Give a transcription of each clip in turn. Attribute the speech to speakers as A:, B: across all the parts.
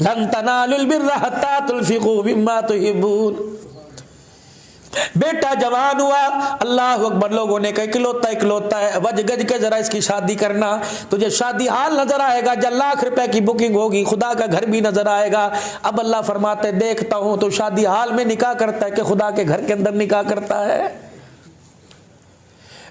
A: लन तनालुल बिर्रा हत्ता तुनफिकू मिम्मा तुहिब्बून। बेटा जवान हुआ, अल्लाह अकबर, लोगों ने कहा इकलौता इकलौता है, वज गज के जरा इसकी शादी करना, तुझे शादी हाल नजर आएगा, जब लाख रुपए की बुकिंग होगी, खुदा का घर भी नजर आएगा। अब अल्लाह फरमाते देखता हूं तो शादी हाल में निकाह करता है कि खुदा के घर के अंदर निकाह करता है।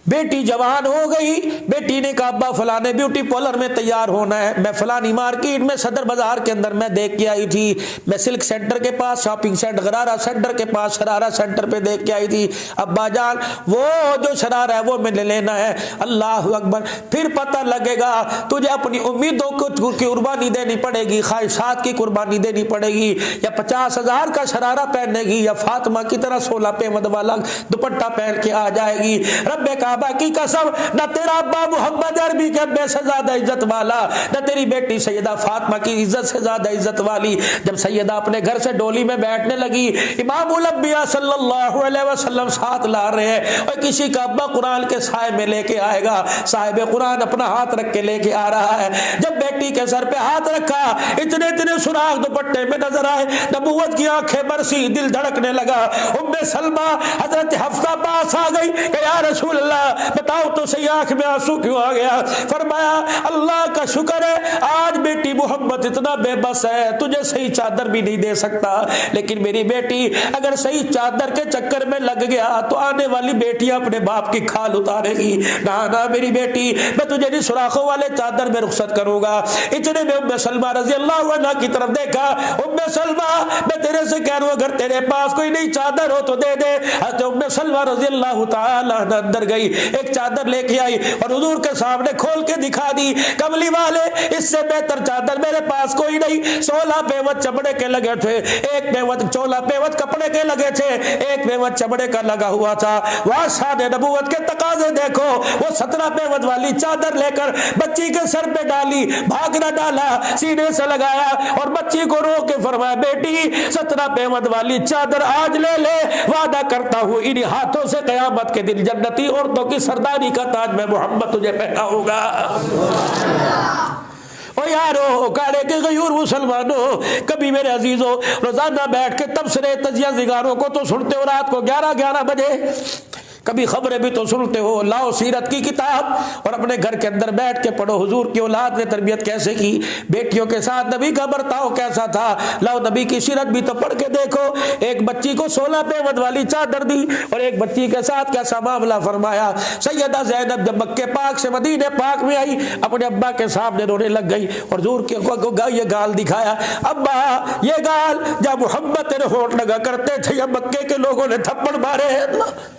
A: बेटी जवान हो गई, बेटी ने कहा अब्बा फलाने ब्यूटी पार्लर में तैयार होना है, मैं फलानी मार्केट में सदर बाजार के अंदर मैं देख के आई थी, मैं सिल्क सेंटर के पास, शॉपिंग सेंटर गरारा सेंटर के पास शरारा सेंटर पे देख के आई थी। अब्बा जान वो जो शरारा है वो मैंने लेना है। अल्लाह अकबर, फिर पता लगेगा तुझे अपनी उम्मीदों को कुर्बानी देनी पड़ेगी, ख्वाहिशात की कुर्बानी देनी पड़ेगी, या 50,000 का शरारा पहनेगी या फातिमा की तरह 16 पेमद वाला दुपट्टा पहन के आ जाएगी। रब्बे का की कसम, न तेरा अब्बा मोहम्मद अरबी के अब्बे से ज्यादा इज्जत वाला, न तेरी बेटी सैयदा फातिमा की इज्जत से ज्यादा इज्जत वाली। जब सैयदा अपने घर से डोली में बैठने लगी, इमामुल अंबिया सल्लल्लाहु अलैहि वसल्लम साथ ला रहे हैं, और किसी का अब्बा कुरान के साए में लेके आएगा, साहिब कुरान अपना हाथ रख के लेके आ रहा है। जब बेटी के सर पे हाथ रखा, इतने इतने सुराख दुपट्टे में नजर आए, नबूवत की आंखें बरसी, दिल धड़कने लगा। उम्मे सलमा हजरत हफ्सा पास आ गई कि या रसूल अल्लाह बताओ तो सही, आंख में आंसू क्यों आ गया? फरमाया अल्लाह का शुक्र है आज बेटी मोहम्मद इतना बेबस है, तुझे सही चादर भी नहीं दे सकता, लेकिन मेरी बेटी अगर सही चादर के चक्कर में लग गया तो आने वाली बेटियां अपने बाप की खाल उतारेगी। ना ना मेरी बेटी, मैं तुझे नहीं सुराखों वाले चादर में रुखसत करूंगा। इतने में उम्मे सलमा रजी अल्लाह अन्हा की तरफ देखा, उम्मे सलमा मैं तेरे से कह रहा हूं अगर तेरे पास कोई नई चादर हो तो दे दे। उम्मे सलमा रजी अल्लाह तआला अंदर गई, एक चादर लेके आई और हुजूर के सामने खोल के दिखा दी। कमली वाले, इससे बेहतर चादर मेरे पास कोई नहीं। 16 पेवत चमड़े के लगे थे, एक पेवत 14 पेवत कपड़े के लगे थे, एक पेवत चमड़े का लगा हुआ था। वहां शान नबूवत के तकाजे देखो, वो 17 पेवत वाली चादर लेकर बच्ची के सर पे डाली, भागना डाला, सीने से लगाया और बच्ची को रो के फरमाया बेटी 17 पेवत वाली चादर आज ले ले, वादा करता हूं इन्हीं हाथों से कयामत के दिन जन्नती औरतों की सरदारी का ताज मैं मोहम्मद तुझे पहनाऊंगा। ओ यारो काड़े के गयूर मुसलमानों, कभी मेरे अजीजों रोजाना बैठ के तबसरे तजिया जिगारों को तो सुनते हो रात को 11-11 बजे, कभी खबरें भी तो सुनते हो। लाओ सीरत की किताब और अपने घर के अंदर बैठ के पढ़ो, हुजूर की औलाद ने तरबियत कैसे की, बेटियों के साथ नबी का बर्ताव कैसा था। लाओ नबी की सीरत भी तो पढ़ के देखो। एक बच्ची को 16 पेवत वाली चादर दी और एक बच्ची के साथ कैसा मामला फरमाया। सैयदा ज़ैनब जब मक्के पाक से मदीने पाक में आई, अपने अब्बा के सामने रोने लग गई और हुजूर को ये गाल दिखाया, अब्बा ये गाल जब मोहम्मद तेरे होठ लगा करते थे या मक्के के लोगों ने थप्पड़ मारे हैं।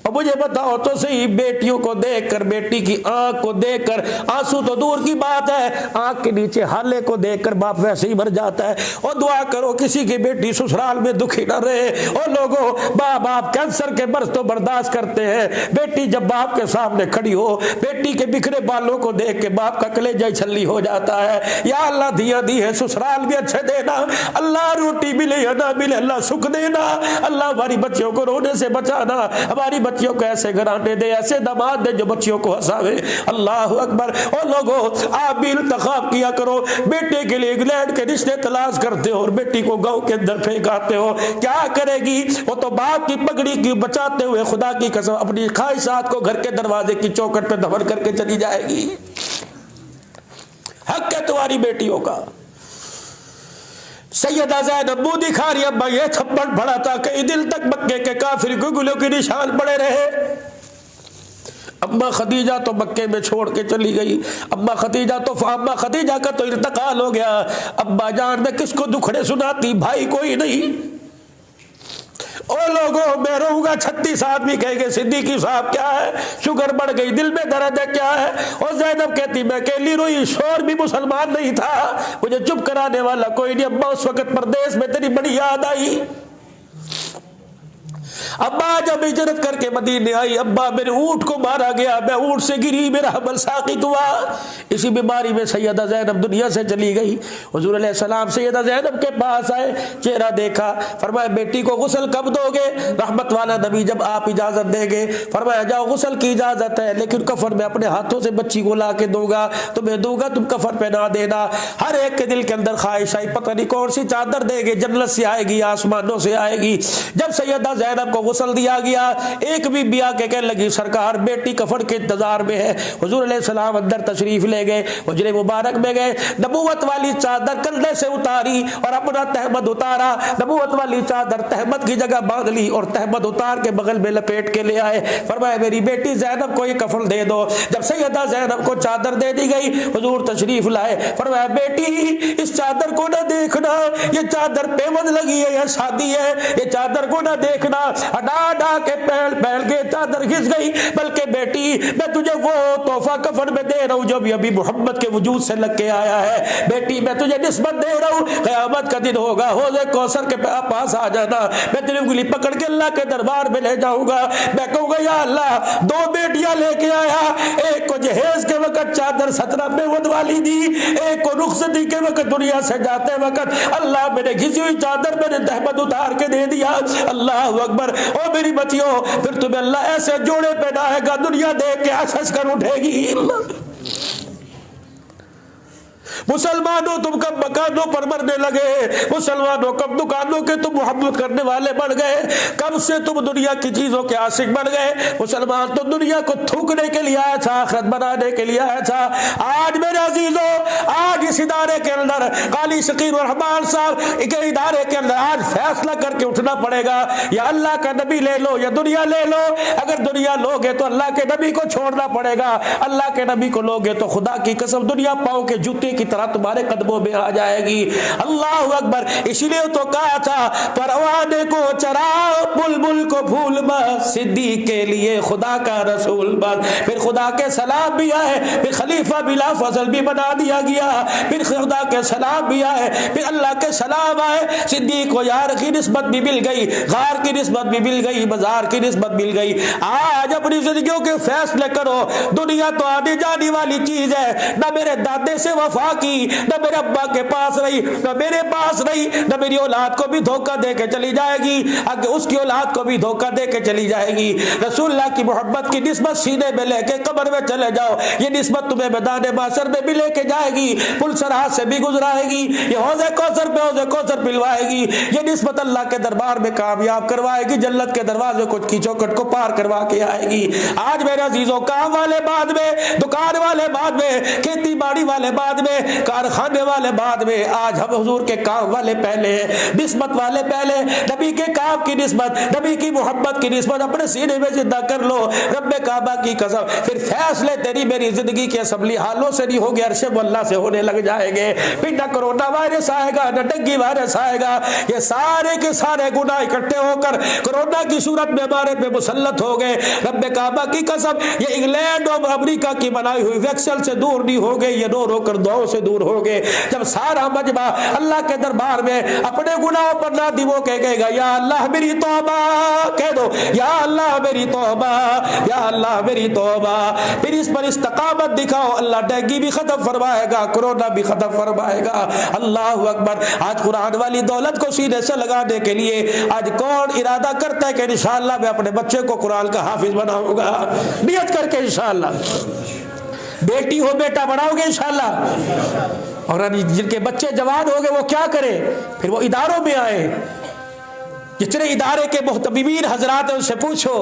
A: अब मुझे बताओ तो सही, बेटियों को देखकर, बेटी की आंख को देखकर, आंसू तो दूर की बात है, आंख के नीचे हाले को देखकर बाप वैसे ही मर जाता है। और दुआ करो किसी की बेटी ससुराल में दुखी न रहे। और लोगों बाप कैंसर के मर्ज तो बर्दाश्त करते हैं, बेटी जब बाप के सामने खड़ी हो, बेटी के बिखरे बालों को देख के बाप का कलेजा छल्ली हो जाता है। या अल्लाह दिया दी है, ससुराल भी अच्छे देना, अल्लाह रोटी मिले या ना मिले अल्लाह सुख देना, अल्लाह हमारी बच्चियों को रोने से बचाना, हमारी बच्चियों को ऐसे घराने दे, ऐसे दामाद दे जो बच्चियों को हंसावे। अल्लाह अकबर। और लोगों आप भी इंतखाब किया करो, बेटे के लिए इंग्लैंड के रिश्ते तलाश करते हो और बेटी को गांव के अंदर फेंकाते हो, क्या करेगी वो तो बाप की पगड़ी की बचाते हुए खुदा की कसम अपनी ख्वाहिशात को घर के दरवाजे की चौखट पे दफन करके चली जाएगी। हक है तुम्हारी बेटियों का। सैयदा ज़ैनब मुंह दिखा रही, अब्बा ये थप्पड़ पड़ा था कई दिल तक मक्के के काफिर गुगलों के निशान पड़े रहे। अम्मा खदीजा तो मक्के में छोड़ के चली गई, अम्मा खदीजा का तो इंतकाल हो गया। अब्बा जान मैं किसको दुखड़े सुनाती, भाई कोई नहीं। ओ लोगों मैं रहूंगा 36 आदमी कहेंगे सिद्दीकी साहब क्या है, शुगर बढ़ गई, दिल में दर्द है क्या है। और ज़ैनब कहती मैं अकेली रोई, शोर भी मुसलमान नहीं था, मुझे चुप कराने वाला कोई नहीं। अब्बा उस वक्त परदेश में तेरी बड़ी याद आई। अब्बा जब हिजरत करके मदीने आई, अब्बा मेरे ऊंट को मारा गया, मैं ऊंट से गिरी, मेरा हमल साकित हुआ। इसी बीमारी में सैयदा ज़ैनब दुनिया से चली गई। हुजूर अलैहिस्सलाम सैयदा ज़ैनब के पास आए, चेहरा देखा, फरमाया बेटी को गुस्ल कब दोगे? रहमत वाला नबी जब आप इजाजत देंगे। फरमाया जाओ गुस्ल की इजाजत है, लेकिन कफन में अपने हाथों से बच्ची को ला के दूंगा, तुम्हें दूंगा, तुम कफन पहना देना। हर एक के दिल के अंदर ख्वाहिश आई, पता नहीं कौन सी चादर देंगे, जन्नत से आएगी, आसमानों से आएगी। जब सैयदा ज़ैनब को गुस्ल दिया गया, एक भी बिया के कहने लगी सरकार बेटी कफन के इंतजार में है। हुजूर अलैहिस्सलाम अंदर तशरीफ ले गए, हुजरे मुबारक में गए, नबूवत वाली चादर कंधे से उतारी और अपना तहमद उतारा। नबूवत वाली चादर तहमद की जगह बांध ली और तहमद उतार के बगल में लपेट के ले आए। फरमाया मेरी बेटी ज़ैनब को ये कफन दे दो। जब सैयदा ज़ैनब को चादर दे दी गई, हुजूर तशरीफ लाए, फरमाया बेटी इस चादर को ना देखना, ये चादर पेवंद लगी है या शादी है, ये चादर को ना देखना। हटा के पहल के चादर घिस गई, बल्कि बेटी मैं तुझे वो तोहफा कफन में दे रहा हूँ जो भी अभी मोहम्मद के वजूद से लग के आया है। बेटी मैं तुझे निस्बत दे रहा हूँ, क़यामत का दिन होगा, हौज़े कौसर के पास आ जाना, मैं तेरी उंगली पकड़ के अल्लाह के दरबार में ले जाऊंगा। मैं कहूंगा या अल्लाह दो बेटियां लेके आया, एक को जहेज के वक्त चादर 17 पेवंद वाली दी, एक को रुखसती के वक्त दुनिया से जाते वक्त अल्लाह मैंने घिसी हुई चादर मैंने तहमद उतार के दे दिया। अल्लाह अकबर। ओ मेरी बच्चियों, फिर तुम्हें अल्लाह ऐसे जोड़े पहनाएगा, दुनिया देख के हंस कर उठेगी। मुसलमानों तुम कब मकानों पर मरने लगे, मुसलमानों कब दुकानों के तुम मोहब्बत करने वाले बन गए, कब से तुम दुनिया की चीजों के आशिक बन गए। मुसलमान तो दुनिया को थूकने के लिए आया था, आखिरत बनाने के लिए आया था। आज मेरे अजीजों, आज इस इदारे के अंदर काली शकीर रहमान साहब के इदारे के अंदर आज फैसला करके उठना पड़ेगा, या अल्लाह का नबी ले लो या दुनिया ले लो। अगर दुनिया लोगे तो अल्लाह के नबी को छोड़ना पड़ेगा, अल्लाह के नबी को लोगे तो खुदा की कसम दुनिया पाओ के जूते की तरह तुम्हारे कदमों में आ जाएगी। अल्लाह अकबर। इसलिए तो कहा था परवाने को चराओ बुलबुल को फूल बस, सिद्दीक के लिए खुदा का रसूल बस। फिर खुदा के सलाम भी आए, फिर खलीफा बिला फजल भी बना दिया गया, फिर खुदा के सलाम भी आए, फिर अल्लाह के सलाम आए। सिद्दीक को यार की निस्बत भी मिल गई, गार की निस्बत भी मिल गई, बाजार की निस्बत मिल गई। आज अपनी जिंदगियों के फैसले करो। दुनिया तो आने जाने वाली चीज है, ना मेरे दादे से वफा की, न मेरे अब्बा के पास रही, न मेरे पास रही, न मेरी औलाद को भी धोखा दे के चली जाएगी, आगे उसकी औलाद को भी धोखा दे के चली जाएगी। रसूलुल्लाह की मोहब्बत की निस्बत सीने में लेके कब्र में चले जाओ, ये निस्बत तुम्हें मैदान माशर में भी लेके जाएगी, पुल सराह से भी गुजराएगी, ये हौज़े कौसर पे हौज़े कौसर पिलवाएगी, ये निस्बत अल्लाह के दरबार में कामयाब करवाएगी, जन्नत के दरवाजे को की चौखट को पार करवा के आएगी। आज मेरे अजीजों, काम वाले बाद में, दुकान वाले बाद में, खेती बाड़ी वाले बाद में, कारखाने वाले बाद में, आज हम हुजूर के काम वाले पहले हैं, निस्बत वाले पहले। नबी के काम की निस्बत, नबी की मोहब्बत की निस्बत अपने सीने में जिंदा कर लो, रब्बे काबा की कसम। फिर फैसले तेरी मेरी जिंदगी के असम्बली हालों से नहीं होंगे, अर्शे अल्लाह से होने लग जाएंगे। फिर न कोरोना वायरस आएगा, न डेंगू वायरस आएगा, ये सारे के सारे गुनाह इकट्ठे होकर कोरोना की सूरत में हमारे पे मुसल्लत हो गए। रब्बे काबा की कसम, ये इंग्लैंड और अमेरिका की बनाई हुई वैक्सीन से दूर नहीं हो गए, ये रो रो कर दुआओं से दूर हो गए। जब सारा मजमा अल्लाह के दरबार में अपने गुनाहों पर नादिम हो के कहेगा, या अल्लाह मेरी तौबा, कह दो या अल्लाह मेरी तौबा, या अल्लाह मेरी तौबा। फिर इस पर इस्तकामत दिखाओ, अल्लाह डेंगू भी खत्म फरमाएगा, कोरोना भी खत्म फरमाएगा। अल्लाह अकबर। आज कुरान वाली दौलत को सीने से लगाने के लिए आज कौन इरादा करता है कि इंशाअल्लाह मैं अपने बच्चे को कुरान का हाफिज बनाऊंगा, नियत करके इंशाअल्लाह। बेटी हो बेटा बनाओगे इंशाअल्लाह। और जिनके बच्चे जवान हो गए वो क्या करें, फिर वो इदारों में आए। जितने इदारे के मुहतमिमीन हजरात हैं उनसे पूछो,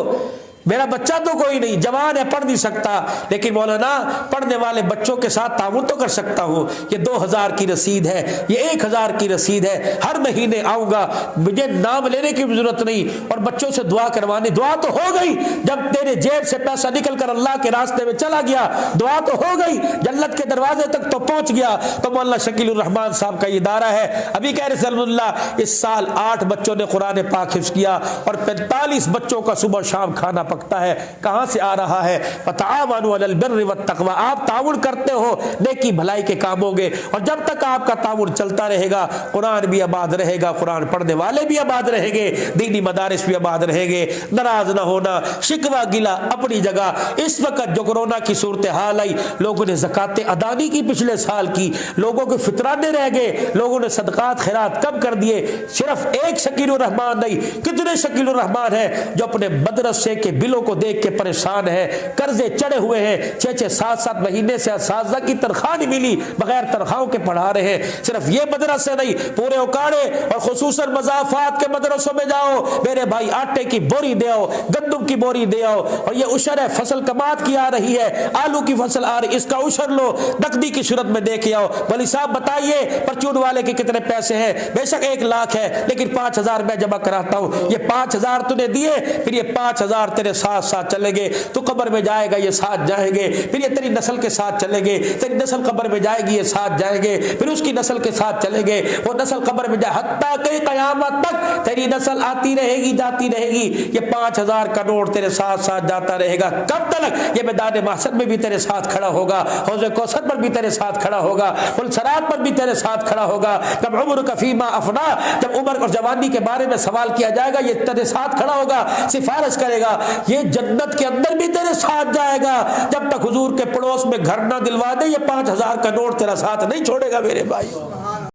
A: मेरा बच्चा तो कोई नहीं, जवान है, पढ़ नहीं सकता, लेकिन मौलाना पढ़ने वाले बच्चों के साथ ताउन तो कर सकता हूँ। ये 2000 की रसीद है, ये 1000 की रसीद है, हर महीने आऊंगा, मुझे नाम लेने की जरूरत नहीं, और बच्चों से दुआ करवानी। दुआ तो हो गई, जब तेरे जेब से पैसा निकल कर अल्लाह के रास्ते में चला गया, दुआ तो हो गई, जन्नत के दरवाजे तक तो पहुंच गया। तो मौलाना शकील रहमान साहब का इदारा है, अभी कह रहे सल्लल्लाहु, इस साल 8 बच्चों ने कुरान पाक हिफ्ज़ किया और 45 बच्चों का सुबह शाम खाना पकता है, कहां से आ रहा है? वतआवनु अलल बिर्रि वत्तक़वा, आप ताउन करते हो नेकी भलाई के कामों के, और जब तक आपका ताउन चलता रहेगा कुरान भी आबाद रहेगा, कुरान पढ़ने वाले भी आबाद रहेंगे, दीनी मदारिस भी आबाद रहेंगे। नाराज ना होना, शिकवा गिला अपनी जगह। इस वक्त जो कोरोना की सूरत हाल आई, लोगों ने ज़कात अदा नहीं की पिछले साल की, लोगों के फितराने रह गए, लोगों ने सदकात खैरात कम कर दिए। सिर्फ एक शकीलुर रहमान नहीं, कितने शकीलुर रहमान है जो अपने मदरसे के बिलों को देख के परेशान है, कर्जे चढ़े हुए हैं, 6-7 महीने से असातिज़ा की तनख्वाह नहीं मिली, बगैर तनख्वाहों के पढ़ा रहे हैं। सिर्फ ये मदरसे नहीं, पूरे उकाड़े और खुसूसन मज़ाफ़ात के मदरसों में जाओ, मेरे भाई आटे की बोरी दे आओ, गंदम की बोरी दे आओ, और ये उशर है, फसल कमात की आ रही है, आलू की फसल आ रही, इसका उशर लो, नकदी की सूरत में दे के आओ। वली साहब बताइए परचून वाले के कितने पैसे हैं? बेशक 1 लाख है, लेकिन 5,000 मैं जमा कराता हूं, ये 5,000 तूने दिए, फिर ये 5,000 तेरे साथ साथ चलेंगे, तू कब्र में जाएगा ये साथ जाएंगे, फिर ये तेरी नस्ल के साथ चलेंगे, तेरी नस्ल कब्र में जाएगी ये साथ जाएंगे, फिर उसकी नस्ल के साथ चलेंगे, वो नस्ल कब्र में जाए, हत्ता कि क़यामत तक तेरी नस्ल आती रहेगी जाती रहेगी, ये 5,000 का नोट तेरे साथ साथ जाता रहेगा। कब तक? ये मैदान महशर में भी तेरे साथ खड़ा होगा, हौज़े कौसर पर भी तेरे साथ खड़ा होगा, पुल सरात पर भी तेरे साथ खड़ा होगा। कब उम्र कफीमा अफना, जब उम्र और जवानी के बारे में सवाल किया जाएगा, ये तेरे साथ खड़ा होगा, सिफारिश करेगा, ये जन्नत के अंदर भी तेरे साथ जाएगा। जब तक हुजूर के पड़ोस में घर ना दिलवा दे, ये 5,000 का नोट तेरा साथ नहीं छोड़ेगा मेरे भाई।